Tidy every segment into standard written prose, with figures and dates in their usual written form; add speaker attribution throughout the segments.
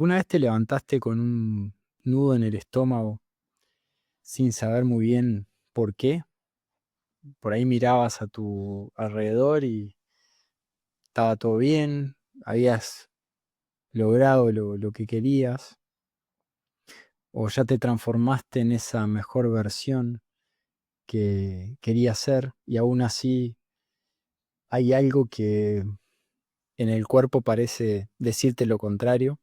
Speaker 1: ¿Una vez te levantaste con un nudo en el estómago sin saber muy bien por qué? Por ahí mirabas a tu alrededor y estaba todo bien, habías logrado lo que querías, o ya te transformaste en esa mejor versión que querías ser y aún así hay algo que en el cuerpo parece decirte lo contrario.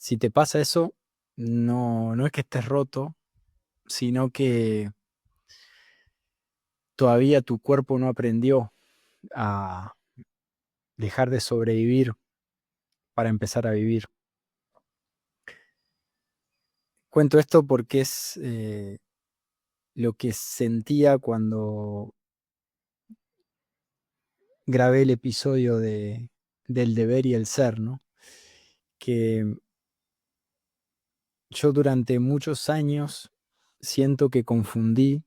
Speaker 1: Si te pasa eso, no es que estés roto, sino que todavía tu cuerpo no aprendió a dejar de sobrevivir para empezar a vivir. Cuento esto porque es lo que sentía cuando grabé el episodio del deber y el ser, ¿no? Que yo durante muchos años siento que confundí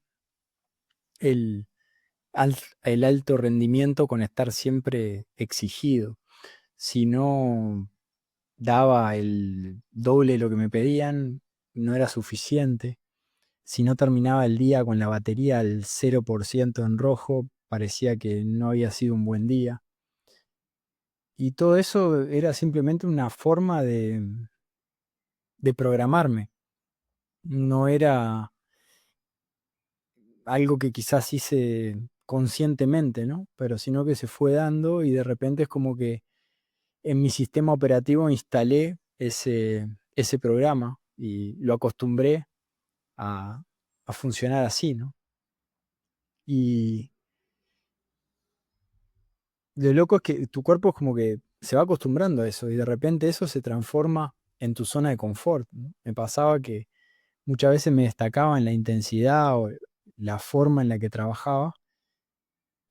Speaker 1: el, el alto rendimiento con estar siempre exigido. Si no daba el doble de lo que me pedían, no era suficiente. Si no terminaba el día con la batería al 0% en rojo, parecía que no había sido un buen día. Y todo eso era simplemente una forma de programarme. No era algo que quizás hice conscientemente, ¿no? Pero sino que se fue dando y de repente es como que en mi sistema operativo instalé ese programa y lo acostumbré a, a funcionar así, ¿no? Y lo loco es que tu cuerpo es como que se va acostumbrando a eso y de repente eso se transforma en tu zona de confort, ¿no? Me pasaba que muchas veces me destacaba en la intensidad o la forma en la que trabajaba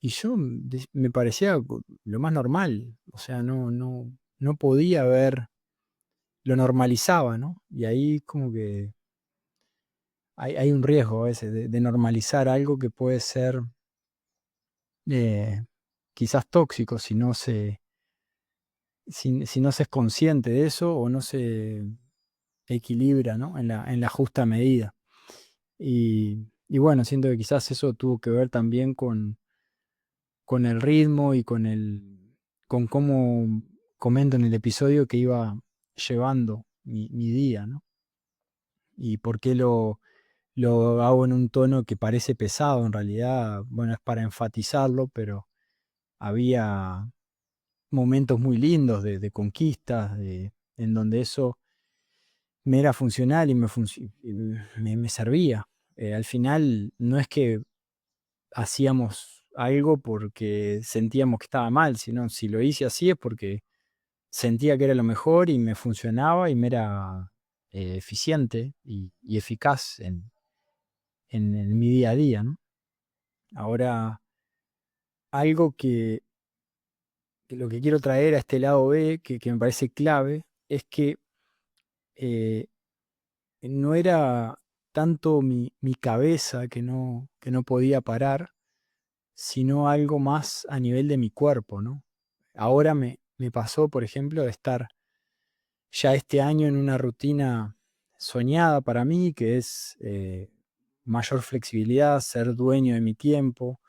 Speaker 1: y yo me parecía lo más normal, o sea, no podía ver, lo normalizaba, ¿no? Y ahí como que hay un riesgo a veces de normalizar algo que puede ser eh, quizás tóxico si no se es consciente de eso o no se equilibra, ¿no? En la justa medida. Y bueno, siento que quizás eso tuvo que ver también con el ritmo y con cómo comento en el episodio que iba llevando mi día, ¿no? Y por qué lo hago en un tono que parece pesado, en realidad, bueno, es para enfatizarlo, pero había momentos muy lindos de conquistas, en donde eso me era funcional y me servía. Al final no es que hacíamos algo porque sentíamos que estaba mal, sino si lo hice así es porque sentía que era lo mejor y me funcionaba y me era eficiente y eficaz en mi día a día, ¿no? Ahora, algo que lo que quiero traer a este lado B, que me parece clave, es que eh, no era tanto mi cabeza que no podía parar, sino algo más a nivel de mi cuerpo, ¿no? Ahora me pasó, por ejemplo, de estar ya este año en una rutina soñada para mí, que es mayor flexibilidad, ser dueño de mi tiempo,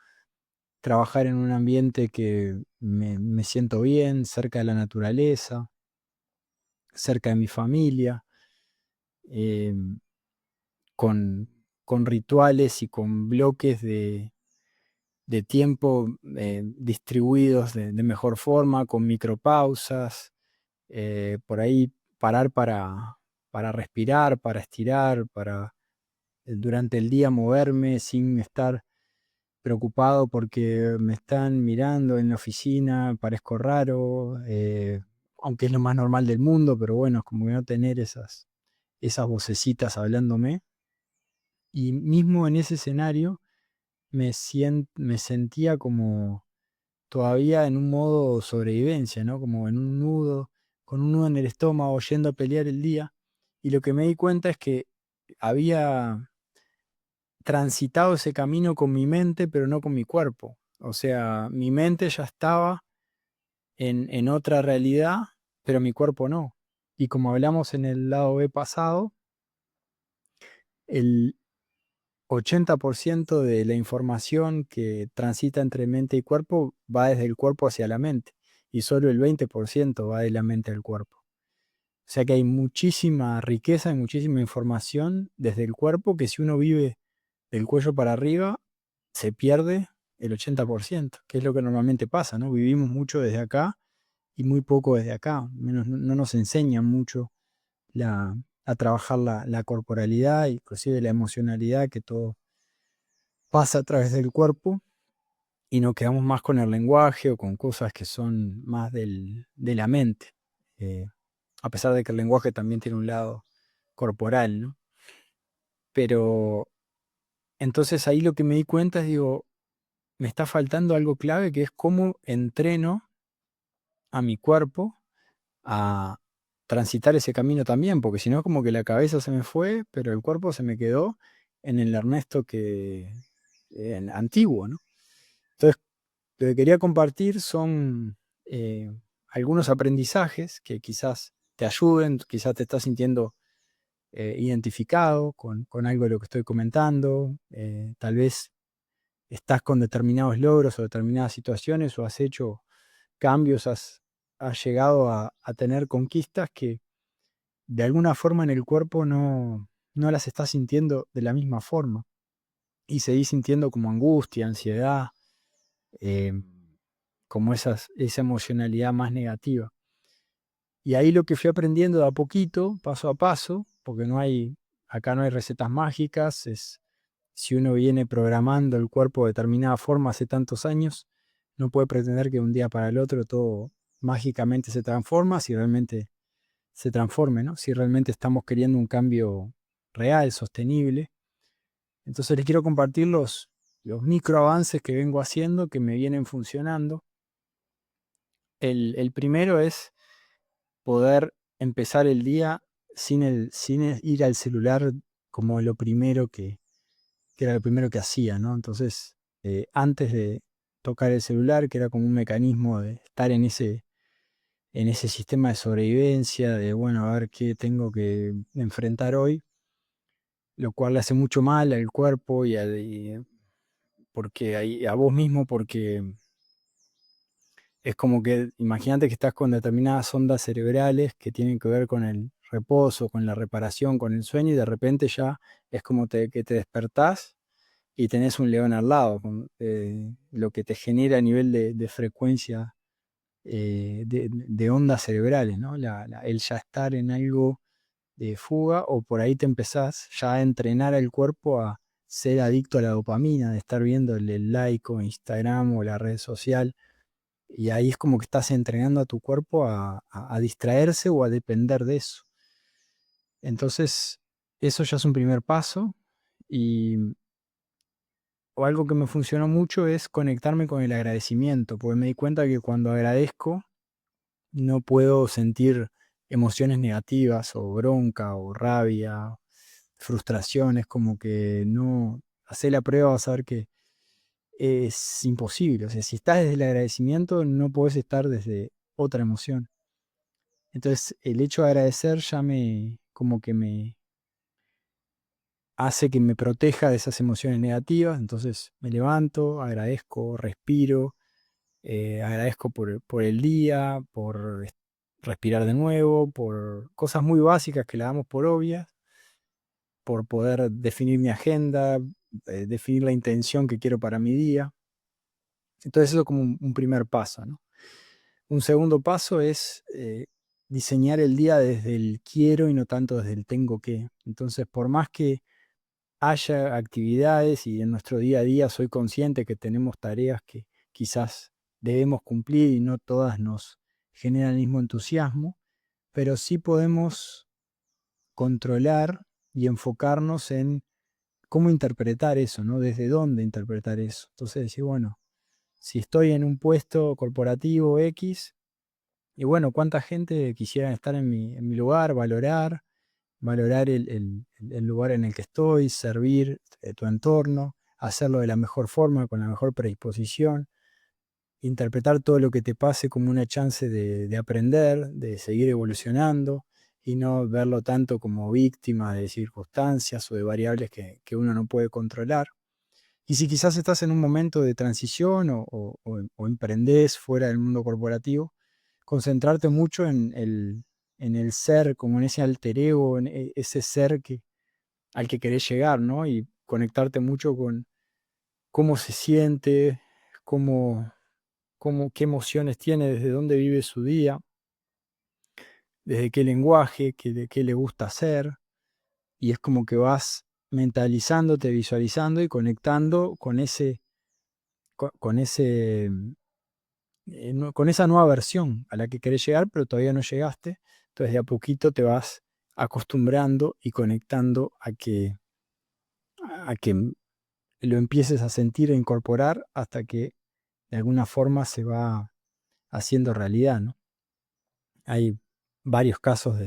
Speaker 1: trabajar en un ambiente que me siento bien, cerca de la naturaleza, cerca de mi familia, em, con, con rituales y con bloques de tiempo distribuidos de mejor forma, con micropausas, por ahí parar para respirar, para estirar, para durante el día moverme sin estar preocupado porque me están mirando en la oficina, parezco raro, aunque es lo más normal del mundo, pero bueno, es como que no tener esas vocecitas hablándome. Y mismo en ese escenario me sentía como todavía en un modo sobrevivencia, ¿no? Como en un nudo, con un nudo en el estómago, yendo a pelear el día. Y lo que me di cuenta es que había transitado ese camino con mi mente, pero no con mi cuerpo. O sea, mi mente ya estaba en otra realidad, pero mi cuerpo no. Y como hablamos en el lado B pasado, el 80% de la información que transita entre mente y cuerpo va desde el cuerpo hacia la mente y solo el 20% va de la mente al cuerpo. O sea que hay muchísima riqueza y muchísima información desde el cuerpo que si uno vive del cuello para arriba, se pierde el 80%, que es lo que normalmente pasa, ¿no? Vivimos mucho desde acá y muy poco desde acá. No nos enseñan mucho a trabajar la corporalidad, inclusive la emocionalidad, que todo pasa a través del cuerpo y nos quedamos más con el lenguaje o con cosas que son más de la mente. Eh, a pesar de que el lenguaje también tiene un lado corporal, ¿no? Pero entonces ahí lo que me di cuenta es, digo, me está faltando algo clave que es cómo entreno a mi cuerpo a transitar ese camino también, porque si no como que la cabeza se me fue, pero el cuerpo se me quedó en el Ernesto antiguo, ¿no? Entonces, lo que quería compartir son algunos aprendizajes que quizás te ayuden, quizás te estás sintiendo identificado con algo de lo que estoy comentando, tal vez estás con determinados logros o determinadas situaciones o has hecho cambios, has llegado a tener conquistas que de alguna forma en el cuerpo no las estás sintiendo de la misma forma y seguís sintiendo como angustia, ansiedad, eh, como esa emocionalidad más negativa. Y ahí lo que fui aprendiendo de a poquito, paso a paso, porque acá no hay recetas mágicas, si uno viene programando el cuerpo de determinada forma hace tantos años, no puede pretender que de un día para el otro todo mágicamente se transforma, si realmente se transforme, ¿no? Si realmente estamos queriendo un cambio real, sostenible. Entonces les quiero compartir los micro avances que vengo haciendo, que me vienen funcionando. El primero es poder empezar el día sin ir al celular como lo primero que era lo primero que hacía, ¿no? Entonces, antes de tocar el celular, que era como un mecanismo de estar en ese sistema de sobrevivencia, de, bueno, a ver qué tengo que enfrentar hoy, lo cual le hace mucho mal al cuerpo a vos mismo, porque es como que, imagínate que estás con determinadas ondas cerebrales que tienen que ver con el reposo, con la reparación, con el sueño, y de repente ya es como que te despertás y tenés un león al lado, lo que te genera a nivel de frecuencia de ondas cerebrales, ¿no? El ya estar en algo de fuga, o por ahí te empezás ya a entrenar al cuerpo a ser adicto a la dopamina, de estar viendo el like o Instagram o la red social, y ahí es como que estás entrenando a tu cuerpo a distraerse o a depender de eso. Entonces, eso ya es un primer paso. Y o algo que me funcionó mucho es conectarme con el agradecimiento, porque me di cuenta que cuando agradezco no puedo sentir emociones negativas o bronca o rabia, frustraciones, como que no, hacer la prueba vas a ver que es imposible. O sea, si estás desde el agradecimiento no puedes estar desde otra emoción. Entonces el hecho de agradecer ya como que me hace que me proteja de esas emociones negativas. Entonces me levanto, agradezco, respiro, agradezco por el día, por respirar de nuevo, por cosas muy básicas que la damos por obvias, por poder definir mi agenda, definir la intención que quiero para mi día. Entonces eso como un primer paso, ¿no? Un segundo paso es diseñar el día desde el quiero y no tanto desde el tengo que. Entonces, por más que haya actividades y en nuestro día a día soy consciente que tenemos tareas que quizás debemos cumplir y no todas nos generan el mismo entusiasmo, pero sí podemos controlar y enfocarnos en cómo interpretar eso, ¿no? Desde dónde interpretar eso. Entonces decir, bueno, si estoy en un puesto corporativo X, y bueno, cuánta gente quisiera estar en mi lugar, valorar el lugar en el que estoy, servir tu entorno, hacerlo de la mejor forma, con la mejor predisposición, interpretar todo lo que te pase como una chance de aprender, de seguir evolucionando, y no verlo tanto como víctima de circunstancias o de variables que uno no puede controlar. Y si quizás estás en un momento de transición o emprendés fuera del mundo corporativo, concentrarte mucho en el ser, como en ese alter ego, en ese ser al que querés llegar, ¿no? Y conectarte mucho con cómo se siente, cómo, qué emociones tiene, desde dónde vive su día, desde qué lenguaje, de qué le gusta hacer. Y es como que vas mentalizándote, visualizando y conectando con con ese, con esa nueva versión a la que querés llegar, pero todavía no llegaste. Entonces de a poquito te vas acostumbrando y conectando a que lo empieces a sentir e incorporar hasta que de alguna forma se va haciendo realidad, ¿no? Hay varios casos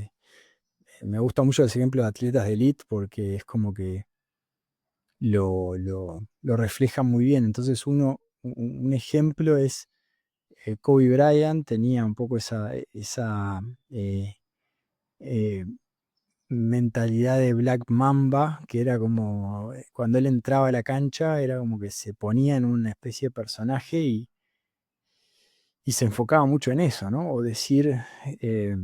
Speaker 1: me gusta mucho ese ejemplo de atletas de élite porque es como que lo refleja muy bien. Entonces un ejemplo es Kobe Bryant, tenía un poco esa eh, eh, mentalidad de Black Mamba, que era como, cuando él entraba a la cancha, era como que se ponía en una especie de personaje y se enfocaba mucho en eso, ¿no? O decir, eh,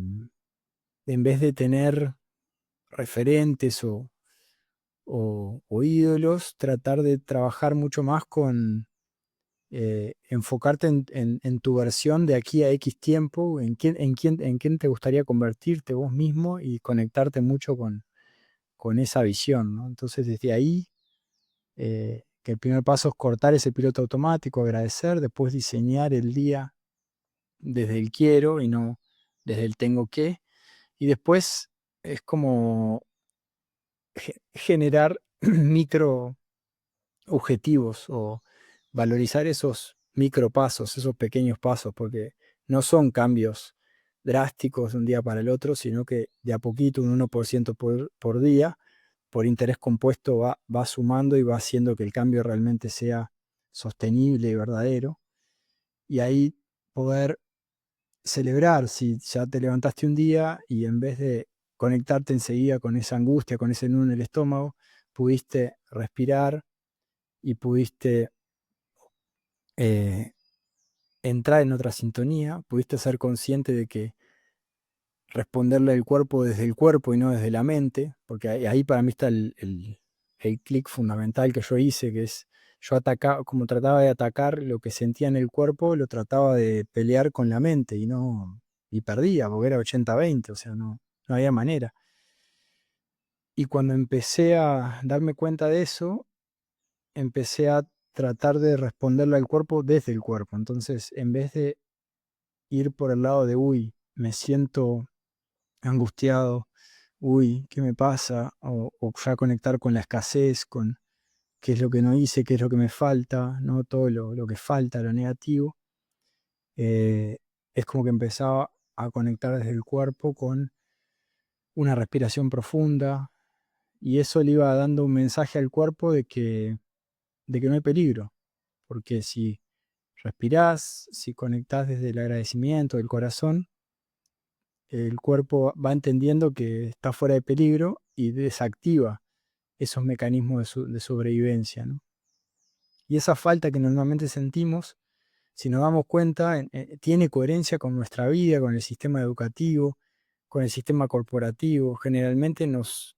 Speaker 1: en vez de tener referentes o ídolos, tratar de trabajar mucho más con enfocarte en tu versión de aquí a X tiempo, en quién te gustaría convertirte vos mismo y conectarte mucho con esa visión, ¿no? Entonces desde ahí, que el primer paso es cortar ese piloto automático, agradecer, después diseñar el día desde el quiero y no desde el tengo que, y después es como generar micro objetivos o valorizar esos micropasos, esos pequeños pasos, porque no son cambios drásticos de un día para el otro, sino que de a poquito, un 1% por día, por interés compuesto va sumando y va haciendo que el cambio realmente sea sostenible y verdadero. Y ahí poder celebrar si ya te levantaste un día y en vez de conectarte enseguida con esa angustia, con ese nudo en el estómago, pudiste respirar y pudiste eh, entrar en otra sintonía, pudiste ser consciente de que responderle al cuerpo desde el cuerpo y no desde la mente, porque ahí para mí está el clic fundamental que yo hice, que es, yo atacaba, como trataba de atacar lo que sentía en el cuerpo, lo trataba de pelear con la mente y perdía, porque era 80-20, o sea, no había manera. Y cuando empecé a darme cuenta de eso, empecé a tratar de responderle al cuerpo desde el cuerpo. Entonces, en vez de ir por el lado de, uy, me siento angustiado, uy, ¿qué me pasa? O ya conectar con la escasez, con qué es lo que no hice, qué es lo que me falta, ¿no? Todo lo que falta, lo negativo. Es como que empezaba a conectar desde el cuerpo con una respiración profunda y eso le iba dando un mensaje al cuerpo de que no hay peligro, porque si respirás, si conectás desde el agradecimiento del corazón, el cuerpo va entendiendo que está fuera de peligro y desactiva esos mecanismos de sobrevivencia, ¿no? Y esa falta que normalmente sentimos, si nos damos cuenta, tiene coherencia con nuestra vida, con el sistema educativo, con el sistema corporativo. Generalmente nos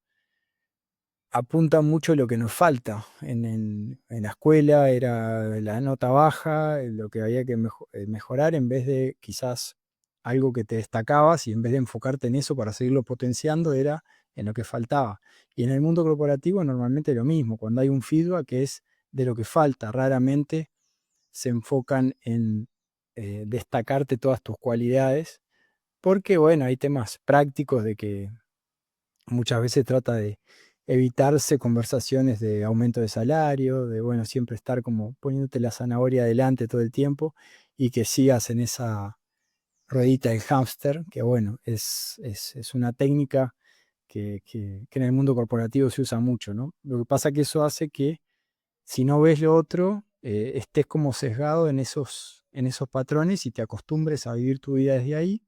Speaker 1: apunta mucho lo que nos falta. En la escuela era la nota baja, lo que había que mejorar, en vez de quizás algo que te destacabas y en vez de enfocarte en eso para seguirlo potenciando, era en lo que faltaba. Y en el mundo corporativo normalmente lo mismo, cuando hay un feedback que es de lo que falta, raramente se enfocan en destacarte todas tus cualidades, porque bueno, hay temas prácticos de que muchas veces trata de evitarse conversaciones de aumento de salario, de bueno, siempre estar como poniéndote la zanahoria adelante todo el tiempo y que sigas en esa ruedita del hámster, que bueno, es una técnica que en el mundo corporativo se usa mucho, ¿no? Lo que pasa que eso hace que si no ves lo otro, estés como sesgado en esos patrones y te acostumbres a vivir tu vida desde ahí.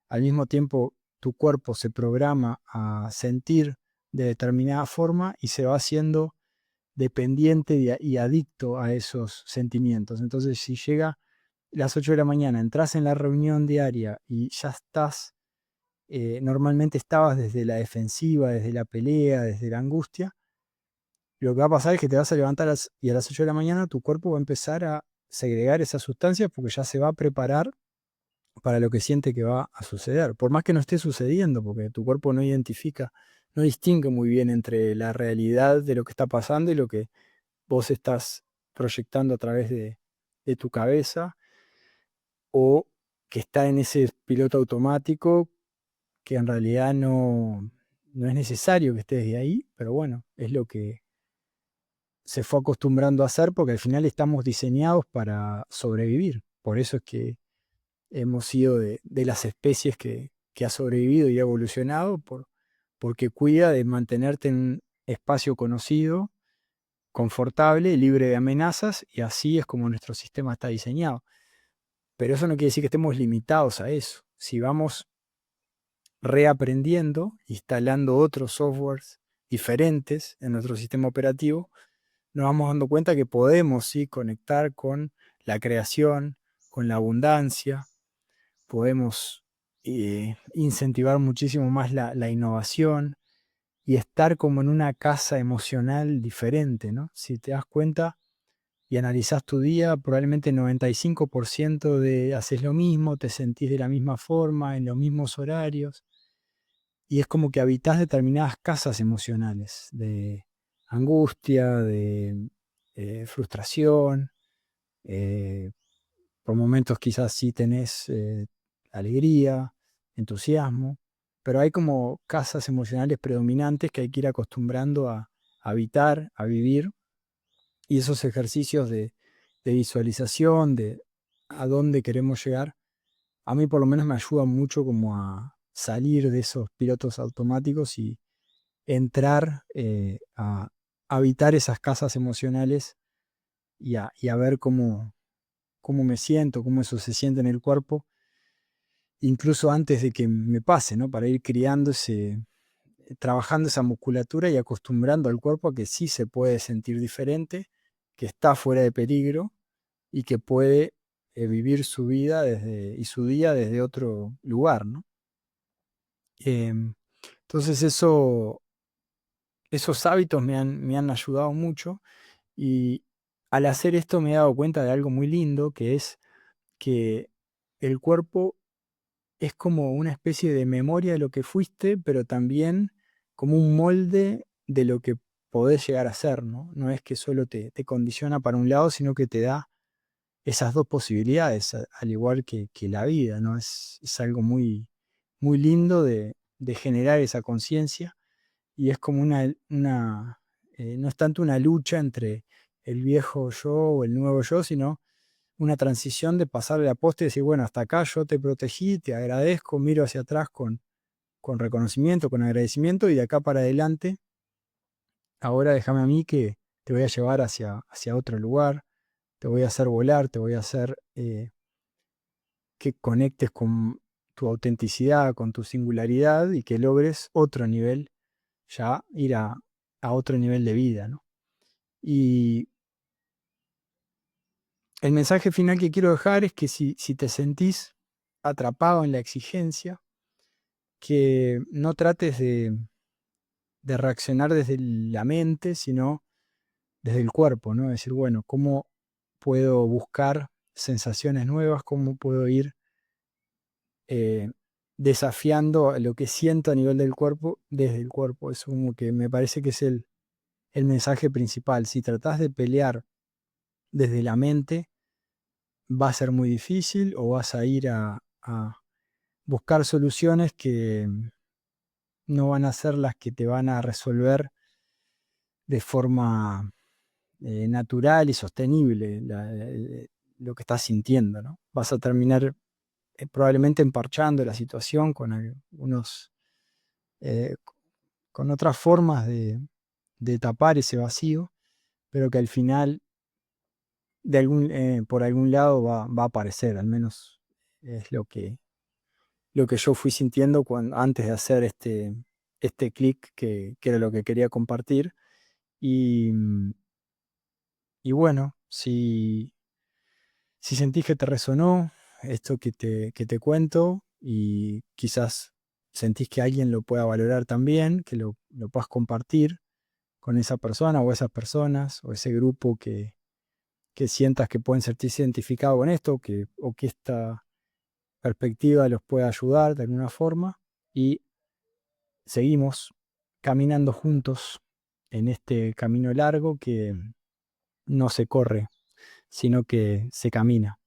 Speaker 1: Al mismo tiempo, tu cuerpo se programa a sentir de determinada forma y se va haciendo dependiente y adicto a esos sentimientos. Entonces, si llega las 8 de la mañana, entras en la reunión diaria y ya estás, normalmente estabas desde la defensiva, desde la pelea, desde la angustia, lo que va a pasar es que te vas a levantar y a las 8 de la mañana tu cuerpo va a empezar a segregar esas sustancias porque ya se va a preparar para lo que siente que va a suceder. Por más que no esté sucediendo, porque tu cuerpo no identifica, no distingue muy bien entre la realidad de lo que está pasando y lo que vos estás proyectando a través de tu cabeza, o que está en ese piloto automático que en realidad no es necesario que estés de ahí, pero bueno, es lo que se fue acostumbrando a hacer porque al final estamos diseñados para sobrevivir. Por eso es que hemos sido de las especies que ha sobrevivido y ha evolucionado porque cuida de mantenerte en un espacio conocido, confortable, libre de amenazas, y así es como nuestro sistema está diseñado. Pero eso no quiere decir que estemos limitados a eso. Si vamos reaprendiendo, instalando otros softwares diferentes en nuestro sistema operativo, nos vamos dando cuenta que podemos sí conectar con la creación, con la abundancia, podemos incentivar muchísimo más la innovación y estar como en una casa emocional diferente, ¿no? Si te das cuenta y analizás tu día, probablemente el 95% de haces lo mismo, te sentís de la misma forma, en los mismos horarios, y es como que habitás determinadas casas emocionales, de angustia, de frustración, eh, por momentos quizás sí tenés alegría, entusiasmo, pero hay como casas emocionales predominantes que hay que ir acostumbrando a habitar, a vivir, y esos ejercicios de visualización, de a dónde queremos llegar, a mí por lo menos me ayudan mucho como a salir de esos pilotos automáticos y entrar a habitar esas casas emocionales y a ver cómo me siento, cómo eso se siente en el cuerpo, incluso antes de que me pase, ¿no? Para ir criando trabajando esa musculatura y acostumbrando al cuerpo a que sí se puede sentir diferente, que está fuera de peligro y que puede vivir su vida y su día desde otro lugar, ¿no? Entonces esos hábitos me han ayudado mucho, y al hacer esto me he dado cuenta de algo muy lindo, que es que el cuerpo es como una especie de memoria de lo que fuiste, pero también como un molde de lo que podés llegar a ser, ¿no? No es que solo te condiciona para un lado, sino que te da esas dos posibilidades, al igual que la vida, ¿no? Es algo muy, muy lindo de generar esa conciencia, y es como no es tanto una lucha entre el viejo yo o el nuevo yo, sino una transición de pasarle la posta y decir, bueno, hasta acá yo te protegí, te agradezco, miro hacia atrás con reconocimiento, con agradecimiento, y de acá para adelante, ahora déjame a mí que te voy a llevar hacia otro lugar, te voy a hacer volar, te voy a hacer que conectes con tu autenticidad, con tu singularidad, y que logres otro nivel, ya ir a otro nivel de vida, ¿no? Y el mensaje final que quiero dejar es que si te sentís atrapado en la exigencia, que no trates de reaccionar desde la mente, sino desde el cuerpo, ¿no? Es decir, bueno, ¿cómo puedo buscar sensaciones nuevas? ¿Cómo puedo ir eh, desafiando lo que siento a nivel del cuerpo desde el cuerpo? Eso como que me parece que es el mensaje principal. Si tratás de pelear desde la mente, va a ser muy difícil, o vas a ir a buscar soluciones que no van a ser las que te van a resolver de forma natural y sostenible lo que estás sintiendo, ¿no? Vas a terminar probablemente emparchando la situación con eh, con otras formas de tapar ese vacío, pero que al final por algún lado va a aparecer, al menos es lo que yo fui sintiendo antes de hacer este clic que era lo que quería compartir. Y, y bueno, si sentís que te resonó esto que te cuento y quizás sentís que alguien lo pueda valorar también, que lo puedas compartir con esa persona o esas personas o ese grupo que sientas que pueden sentirse identificados con esto o que esta perspectiva los pueda ayudar de alguna forma y seguimos caminando juntos en este camino largo que no se corre, sino que se camina.